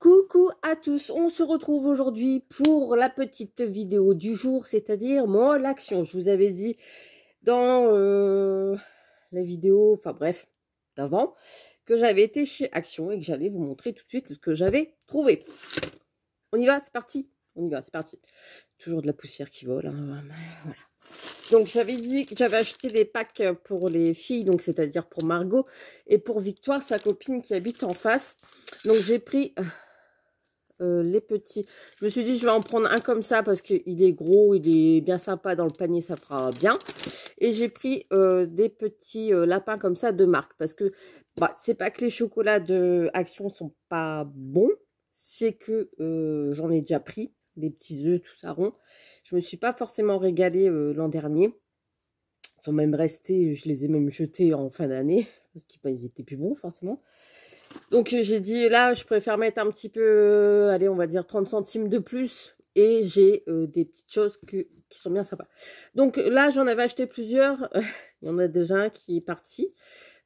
Coucou à tous, on se retrouve aujourd'hui pour la petite vidéo du jour, c'est-à-dire moi l'action. Je vous avais dit dans la vidéo, enfin bref, d'avant, que j'avais été chez Action et que j'allais vous montrer tout de suite ce que j'avais trouvé. On y va, c'est parti. On y va, c'est parti. Toujours de la poussière qui vole, hein, voilà. Donc j'avais dit que j'avais acheté des packs pour les filles, donc c'est-à-dire pour Margot et pour Victoire, sa copine qui habite en face. Donc j'ai pris les petits. Je me suis dit je vais en prendre un comme ça parce qu'il est gros, il est bien sympa dans le panier, ça fera bien. Et j'ai pris des petits lapins comme ça de marque parce que bah, c'est pas que les chocolats de Action sont pas bons, c'est que j'en ai déjà pris. Des petits œufs, tout ça rond. Je me suis pas forcément régalée l'an dernier. Ils sont même restés, je les ai même jetés en fin d'année, parce qu'ils étaient plus bons forcément. Donc j'ai dit là, je préfère mettre un petit peu, allez, on va dire 30 centimes de plus. Et j'ai des petites choses qui sont bien sympas. Donc là, j'en avais acheté plusieurs. Il y en a déjà un qui est parti.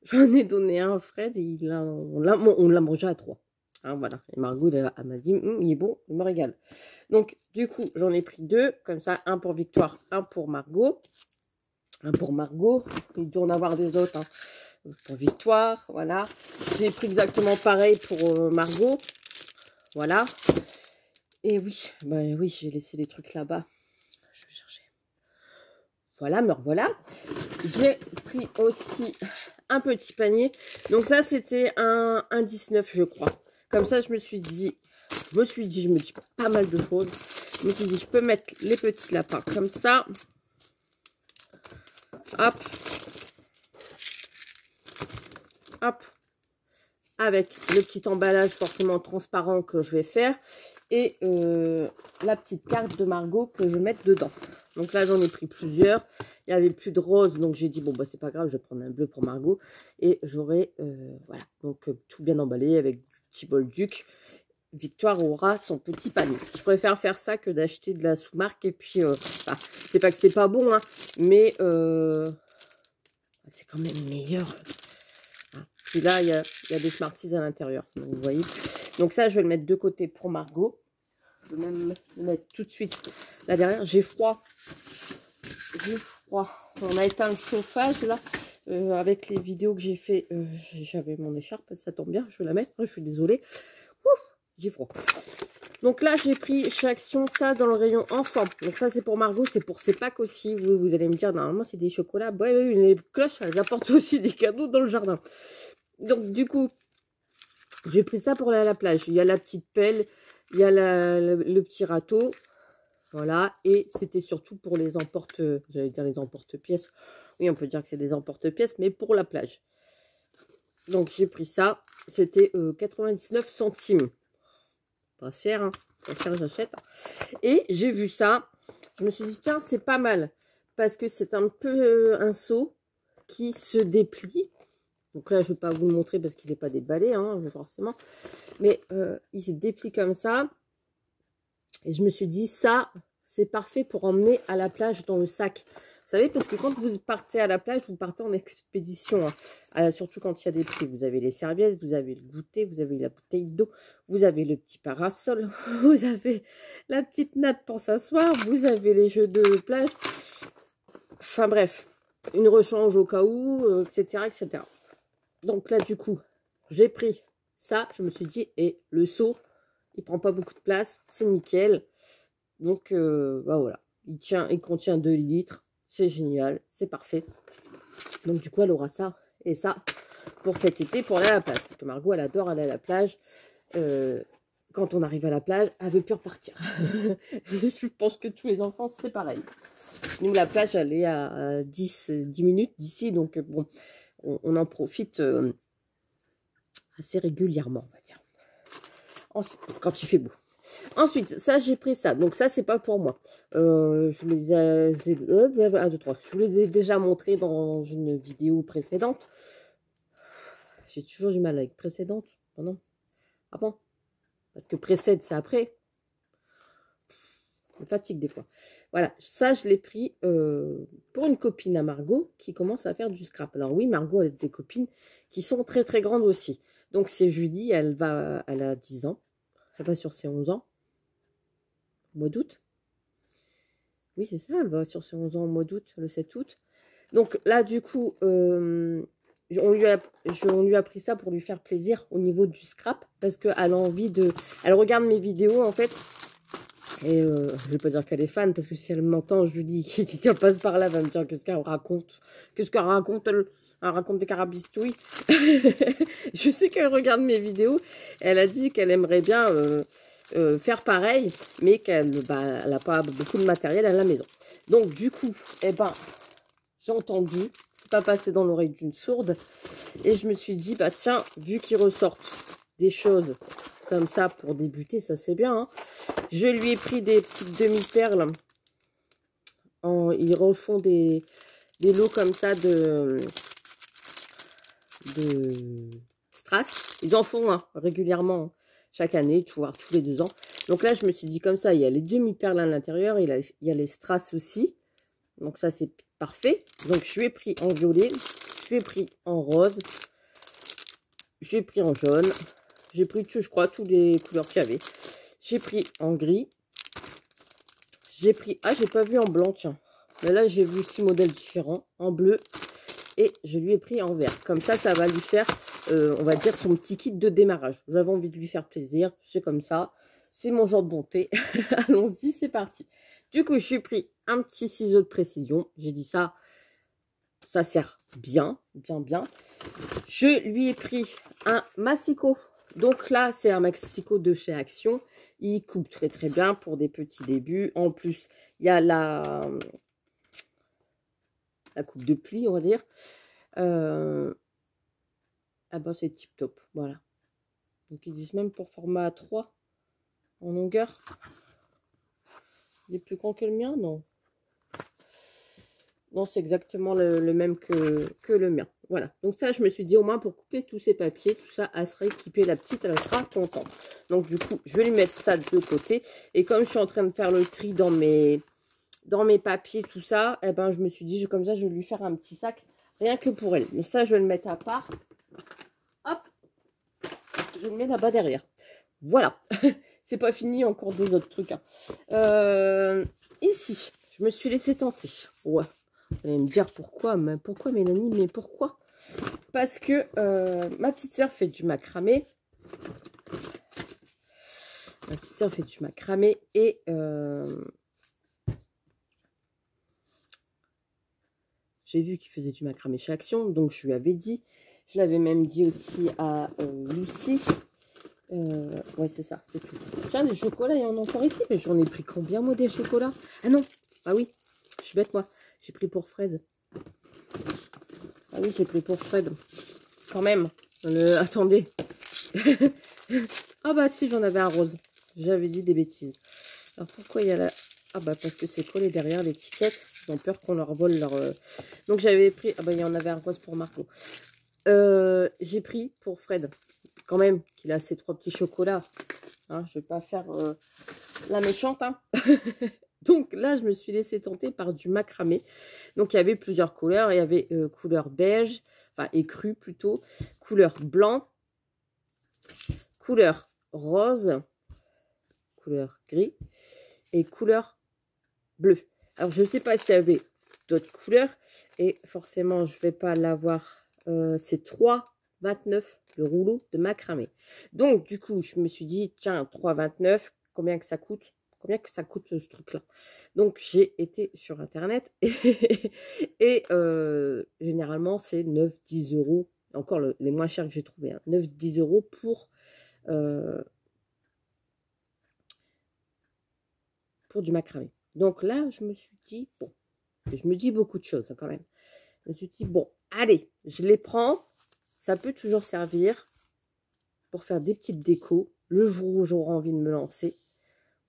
J'en ai donné un à Fred et on l'a mangé à 3. Hein, voilà. Et Margot, elle m'a dit, il est bon, il me régale. Donc, du coup, j'en ai pris 2, comme ça, un pour Victoire, un pour Margot. Un pour Margot, il doit en avoir des autres, hein. Pour Victoire, voilà. J'ai pris exactement pareil pour Margot, voilà. Et oui, bah oui, j'ai laissé les trucs là-bas. Je vais chercher. Voilà, me revoilà. J'ai pris aussi un petit panier. Donc ça, c'était un 19, je crois. Comme ça, je me dis pas mal de choses. Je me suis dit, je peux mettre les petits lapins comme ça. Hop. Hop. Avec le petit emballage forcément transparent que je vais faire. Et la petite carte de Margot que je vais mettre dedans. Donc là, j'en ai pris plusieurs. Il n'y avait plus de rose. Donc j'ai dit, bon, bah c'est pas grave, je vais prendre un bleu pour Margot. Et j'aurai, voilà. Donc tout bien emballé avec du petit bol duc. Victoire aura son petit panier. Je préfère faire ça que d'acheter de la sous-marque. Et puis, bah, c'est pas que c'est pas bon, hein, mais c'est quand même meilleur. Puis là, il y a des Smarties à l'intérieur. Vous voyez. Donc ça, je vais le mettre de côté pour Margot. Je vais même le mettre tout de suite là derrière. J'ai froid. J'ai froid. On a éteint le chauffage là. Avec les vidéos que j'ai fait, j'avais mon écharpe. Ça tombe bien. Je vais la mettre. Je suis désolée. J'ai froid. Donc là, j'ai pris chez Action ça dans le rayon enfant. Donc ça, c'est pour Margot, c'est pour ses packs aussi. Vous allez me dire, normalement, c'est des chocolats. Ouais, oui, les cloches, elles apportent aussi des cadeaux dans le jardin. Donc du coup, j'ai pris ça pour aller à la plage. Il y a la petite pelle, il y a le petit râteau. Voilà, et c'était surtout pour les j'allais dire les emporte-pièces. Oui, on peut dire que c'est des emporte-pièces, mais pour la plage. Donc j'ai pris ça. C'était 99 centimes. Pas cher, hein. Pas cher, j'achète. Et j'ai vu ça. Je me suis dit, tiens, c'est pas mal. Parce que c'est un peu un seau qui se déplie. Donc là, je ne vais pas vous le montrer parce qu'il n'est pas déballé, hein, forcément. Mais il se déplie comme ça. Et je me suis dit, ça, c'est parfait pour emmener à la plage dans le sac. Vous savez, parce que quand vous partez à la plage, vous partez en expédition. Hein. Surtout quand il y a des prix. Vous avez les serviettes, vous avez le goûter, vous avez la bouteille d'eau, vous avez le petit parasol, vous avez la petite natte pour s'asseoir, vous avez les jeux de plage. Enfin bref, une rechange au cas où, etc., etc. Donc là, du coup, j'ai pris ça. Je me suis dit, et le seau, il prend pas beaucoup de place. C'est nickel. Donc, bah voilà. Il contient 2 litres. C'est génial. C'est parfait. Donc, du coup, elle aura ça et ça pour cet été, pour aller à la plage. Parce que Margot, elle adore aller à la plage. Quand on arrive à la plage, elle veut plus repartir. Je pense que tous les enfants, c'est pareil. Nous, la plage, elle est à 10 minutes d'ici. Donc, bon, on en profite assez régulièrement, on va dire. Ensuite, quand il fait beau. Ensuite, ça, j'ai pris ça. Donc, ça, c'est pas pour moi. Je vous les ai déjà montrés dans une vidéo précédente. J'ai toujours du mal avec précédente. Oh non. Ah bon? Parce que précède, c'est après. Je me fatigue des fois. Voilà, ça, je l'ai pris pour une copine à Margot qui commence à faire du scrap. Alors oui, Margot a des copines qui sont très, très grandes aussi. Donc, c'est Julie, elle a 10 ans. Elle va sur ses 11 ans. Au mois d'août. Oui, c'est ça, elle va sur ses 11 ans au mois d'août, le 7 août. Donc là, du coup, on lui a pris ça pour lui faire plaisir au niveau du scrap. Parce qu'elle a envie de... Elle regarde mes vidéos, en fait. Et je vais pas dire qu'elle est fan, parce que si elle m'entend, je lui dis qu'elle passe par là, elle va me dire qu'est-ce qu'elle raconte. Qu'est-ce qu'elle raconte, elle raconte des carabistouilles. Je sais qu'elle regarde mes vidéos. Elle a dit qu'elle aimerait bien faire pareil, mais qu'elle n'a pas beaucoup de matériel à la maison. Donc du coup, eh ben, j'ai entendu, c'est pas passé dans l'oreille d'une sourde, et je me suis dit, bah tiens, vu qu'ils ressortent des choses comme ça pour débuter, ça c'est bien, hein. Je lui ai pris des petites demi-perles. Ils refont des lots comme ça de strass. Ils en font régulièrement, hein, chaque année, voire tous les 2 ans. Donc là, je me suis dit comme ça, il y a les demi-perles à l'intérieur, il y a les strass aussi. Donc ça, c'est parfait. Donc je lui ai pris en violet, je lui ai pris en rose, je lui ai pris en jaune. J'ai pris, je crois, toutes les couleurs qu'il y avait. J'ai pris en gris. J'ai pris... Ah, j'ai pas vu en blanc, tiens. Mais là, j'ai vu 6 modèles différents. En bleu. Et je lui ai pris en vert. Comme ça, ça va lui faire, on va dire, son petit kit de démarrage. J'avais envie de lui faire plaisir. C'est comme ça. C'est mon genre de bonté. Allons-y, c'est parti. Du coup, je lui ai pris un petit ciseau de précision. J'ai dit ça. Ça sert bien. Bien. Je lui ai pris un massicot. Donc là, c'est un maxico de chez Action. Il coupe très très bien pour des petits débuts. En plus, il y a la coupe de pli, on va dire. Ah ben, c'est tip top. Voilà. Donc ils disent même pour format 3 en longueur. Il est plus grand que le mien? Non. Non, c'est exactement le même que le mien. Voilà. Donc ça, je me suis dit au moins pour couper tous ces papiers, tout ça, elle sera équipée, la petite, elle sera contente. Donc du coup, je vais lui mettre ça de côté. Et comme je suis en train de faire le tri dans mes papiers, tout ça, eh ben, je me suis dit, comme ça, je vais lui faire un petit sac, rien que pour elle. Donc ça, je vais le mettre à part. Hop, je le mets là-bas derrière. Voilà. C'est pas fini, encore des autres trucs, hein. Ici, je me suis laissée tenter. Ouais. Vous allez me dire pourquoi, Mélanie, mais pourquoi? Parce que ma petite sœur fait du macramé. Et j'ai vu qu'il faisait du macramé chez Action, donc je lui avais dit. Je l'avais même dit aussi à Lucie. Ouais, c'est ça, c'est tout. Tiens, des chocolats, il y en a encore ici, mais j'en ai pris combien, moi, des chocolats? Ah non, ah oui, je suis bête, moi. J'ai pris pour Fred. Ah oui, j'ai pris pour Fred. Quand même. Attendez. Ah bah si, j'en avais un rose. J'avais dit des bêtises. Alors pourquoi il y a la... Ah bah parce que c'est collé derrière l'étiquette. Ils ont peur qu'on leur vole leur... Donc j'avais pris... Ah bah il y en avait un rose pour Marco. J'ai pris pour Fred. Quand même, qu'il a ces 3 petits chocolats. Hein, je vais pas faire la méchante, hein. Donc là, je me suis laissée tenter par du macramé. Donc il y avait plusieurs couleurs. Il y avait couleur beige, enfin écru plutôt, couleur blanc, couleur rose, couleur gris et couleur bleue. Alors je ne sais pas s'il y avait d'autres couleurs et forcément je ne vais pas l'avoir. C'est 3,29 le rouleau de macramé. Donc du coup, je me suis dit tiens, 3,29, combien que ça coûte? Combien que ça coûte ce truc-là? Donc, j'ai été sur Internet et généralement, c'est 9-10 euros. Encore les moins chers que j'ai trouvé. Hein, 9-10 euros pour du macramé. Donc là, je me suis dit, bon, je me dis beaucoup de choses hein, quand même. Je me suis dit, bon, allez, je les prends. Ça peut toujours servir pour faire des petites décos. Le jour où j'aurai envie de me lancer.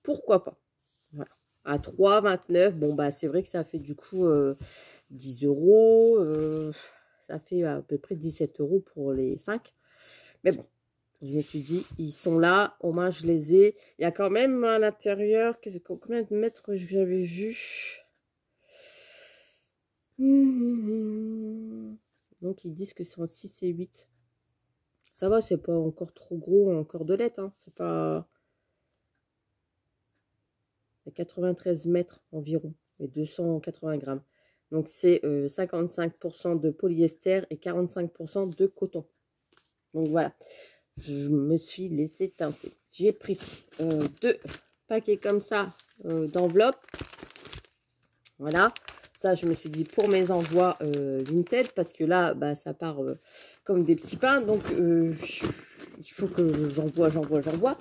Pourquoi pas? Voilà. À 3,29, bon, bah, c'est vrai que ça fait du coup 10 euros. Ça fait à peu près 17 euros pour les 5. Mais bon, je me suis dit, ils sont là. Au moins, je les ai. Il y a quand même à l'intérieur, combien de mètres j'avais vu? Donc, ils disent que c'est en 6 et 8. Ça va, c'est pas encore trop gros en cordelettes. Hein. C'est pas... fait 93 mètres environ, et 280 grammes. Donc, c'est 55% de polyester et 45% de coton. Donc, voilà. Je me suis laissé teinter. J'ai pris 2 paquets comme ça d'enveloppes. Voilà. Ça, je me suis dit pour mes envois Vinted, parce que là, bah, ça part comme des petits pains. Donc, il faut que j'envoie.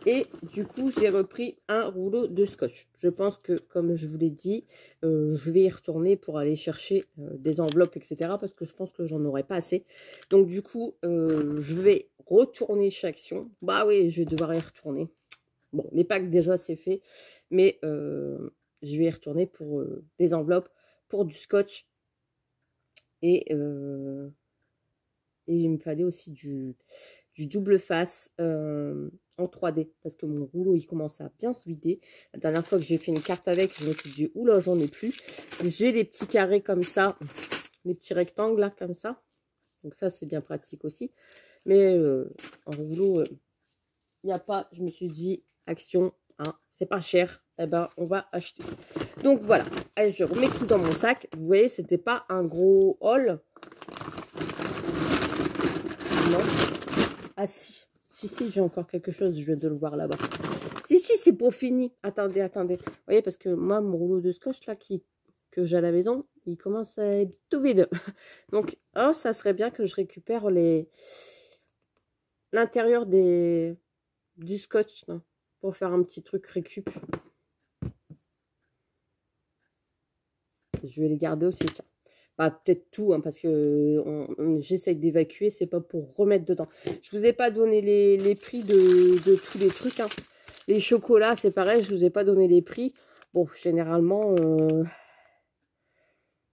Et du coup, j'ai repris un rouleau de scotch. Je pense que, comme je vous l'ai dit, je vais y retourner pour aller chercher des enveloppes, etc. Parce que je pense que j'en aurai pas assez. Donc, du coup, je vais retourner chez Action. Bah oui, je vais devoir y retourner. Bon, les packs, déjà, c'est fait. Mais je vais y retourner pour des enveloppes, pour du scotch. Et il me fallait aussi du double face en 3D, parce que mon rouleau il commence à bien se vider. La dernière fois que j'ai fait une carte avec, je me suis dit oula, j'en ai plus. J'ai des petits carrés comme ça, des petits rectangles là comme ça, donc ça c'est bien pratique aussi. Mais en rouleau il n'y a pas, je me suis dit Action, hein, c'est pas cher, eh ben on va acheter. Donc voilà, allez, je remets tout dans mon sac. Vous voyez, c'était pas un gros haul. Non. Ah si, j'ai encore quelque chose, je viens de le voir là-bas. Si, c'est pour fini. Attendez. Vous voyez, parce que moi, mon rouleau de scotch là que j'ai à la maison, il commence à être tout vide. Donc, oh, ça serait bien que je récupère l'intérieur du scotch là, pour faire un petit truc récup. Je vais les garder aussi, tiens. Bah, peut-être tout, hein, parce que j'essaye d'évacuer, c'est pas pour remettre dedans. Je vous ai pas donné les prix de tous les trucs. Hein. Les chocolats, c'est pareil, je vous ai pas donné les prix. Bon, généralement,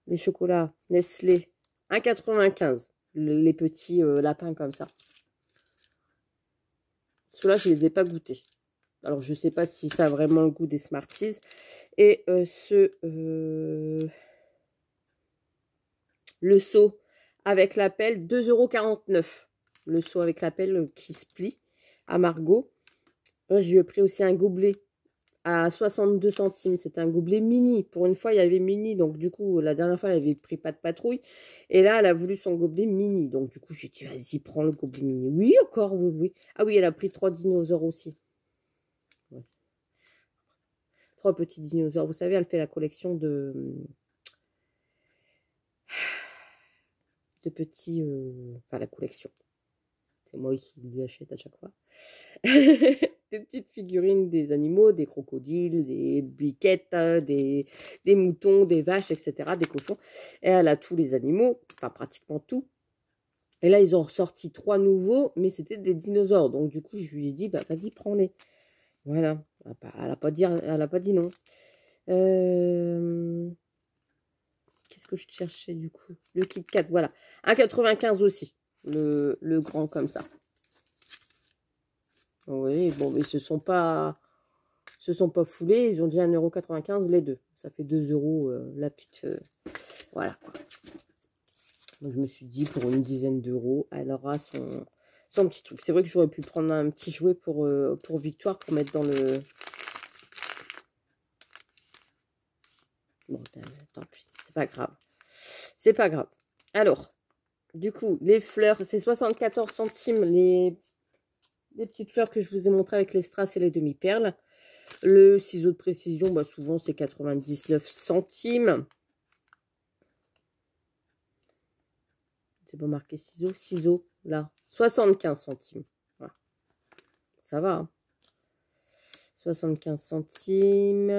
les chocolats Nestlé, 1,95. Les petits lapins comme ça. Ceux-là, je les ai pas goûtés. Alors, je sais pas si ça a vraiment le goût des Smarties. Et le seau avec la pelle, 2,49 €. Le seau avec la pelle qui se plie à Margot. Là, je lui ai pris aussi un gobelet à 62 centimes. C'était un gobelet mini. Pour une fois, il y avait mini. Donc, du coup, la dernière fois, elle avait pris pas de patrouille. Et là, elle a voulu son gobelet mini. Donc, du coup, j'ai dit, vas-y, prends le gobelet mini. Oui, encore, oui. Ah oui, elle a pris 3 dinosaures aussi. Ouais. 3 petits dinosaures. Vous savez, elle fait la collection de petits... enfin, la collection. C'est moi qui lui achète à chaque fois. Des petites figurines des animaux, des crocodiles, des biquettes, des moutons, des vaches, etc., des cochons. Et elle a tous les animaux, enfin pratiquement tout. Et là, ils ont ressorti 3 nouveaux, mais c'était des dinosaures. Donc, du coup, je lui ai dit, bah, vas-y, prends-les. Voilà. Elle n'a pas dit non. Qu'est-ce que je cherchais, du coup? Le Kit Kat, voilà. 1,95 aussi. Le grand comme ça. Oui, bon, mais ils se sont pas foulés. Ils ont dit 1,95 € les deux. Ça fait 2 € la petite. Voilà. Donc, je me suis dit, pour une dizaine d'euros, elle aura son petit truc. C'est vrai que j'aurais pu prendre un petit jouet pour Victoire, pour mettre dans le... Bon, tant pis. C'est pas grave. C'est pas grave. Alors, du coup, les fleurs, c'est 74 centimes les petites fleurs que je vous ai montrées avec les strass et les demi-perles. Le ciseau de précision, bah, souvent, c'est 99 centimes. C'est pas marqué ciseau. Ciseau, là, 75 centimes. Voilà. Ça va, hein. 75 centimes.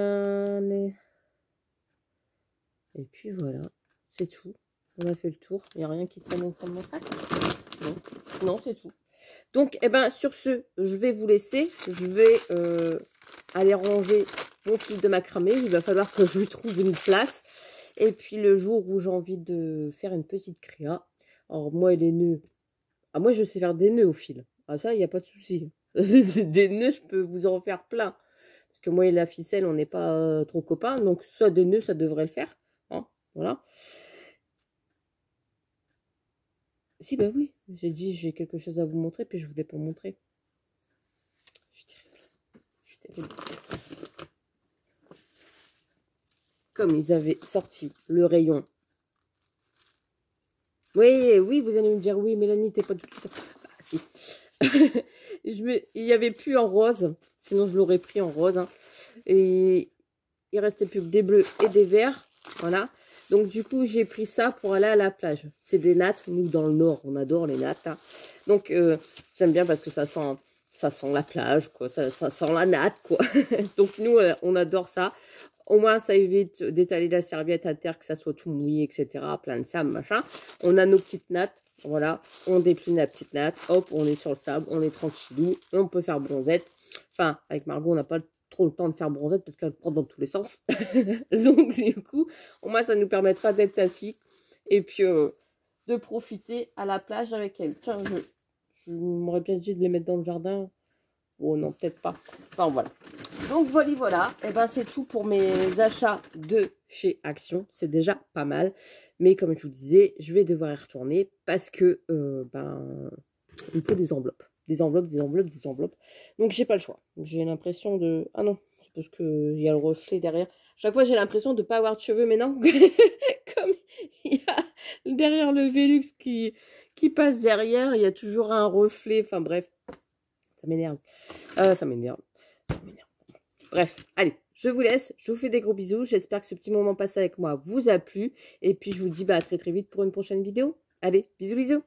Et puis, voilà. C'est tout. On a fait le tour. Il n'y a rien qui traîne au fond de mon sac. Non, c'est tout. Donc, eh ben, sur ce, je vais vous laisser. Je vais aller ranger mon fil de macramé. Il va falloir que je lui trouve une place. Et puis, le jour où j'ai envie de faire une petite créa. Alors, moi, les nœuds. Ah, moi, je sais faire des nœuds au fil. Ah, ça, il n'y a pas de souci. Des nœuds, je peux vous en faire plein. Parce que moi et la ficelle, on n'est pas trop copains. Donc, ça, des nœuds, ça devrait le faire. Hein, voilà. Si, bah oui, j'ai dit j'ai quelque chose à vous montrer, puis je voulais pas montrer. Je suis terrible. comme ils avaient sorti le rayon. Oui, oui, vous allez me dire, oui, Mélanie, t'es pas du tout... Bah, si. Il n'y avait plus en rose, sinon je l'aurais pris en rose. Hein. Et il restait plus que des bleus et des verts. Voilà. Donc, du coup, j'ai pris ça pour aller à la plage. C'est des nattes. Nous, dans le Nord, on adore les nattes. Hein. Donc, j'aime bien parce que ça sent la plage, quoi. Ça sent la natte, quoi. Donc, nous, on adore ça. Au moins, ça évite d'étaler la serviette à terre, que ça soit tout mouillé, etc. Plein de sable, machin. On a nos petites nattes. Voilà. On dépline la petite natte. Hop, on est sur le sable. On est tranquillou. Et on peut faire bronzette. Enfin, avec Margot, on n'a pas trop le temps de faire bronzette, peut-être qu'elle prend dans tous les sens. Donc, du coup, au moins, ça nous permettra d'être assis et puis de profiter à la plage avec elle. Tiens, je m'aurais bien dit de les mettre dans le jardin. Oh non, peut-être pas. Enfin, voilà. Donc, voilà. Et ben, c'est tout pour mes achats de chez Action. C'est déjà pas mal. Mais comme je vous disais, je vais devoir y retourner parce que, il me faut des enveloppes. Des enveloppes. Donc, j'ai pas le choix. J'ai l'impression de... Ah non, c'est parce qu'il y a le reflet derrière. Chaque fois, j'ai l'impression de ne pas avoir de cheveux. Mais non, comme il y a derrière le Velux qui passe derrière, il y a toujours un reflet. Enfin, bref, ça m'énerve. Ça m'énerve. Bref, allez, je vous laisse. Je vous fais des gros bisous. J'espère que ce petit moment passé avec moi vous a plu. Et puis, je vous dis à très très vite pour une prochaine vidéo. Allez, bisous.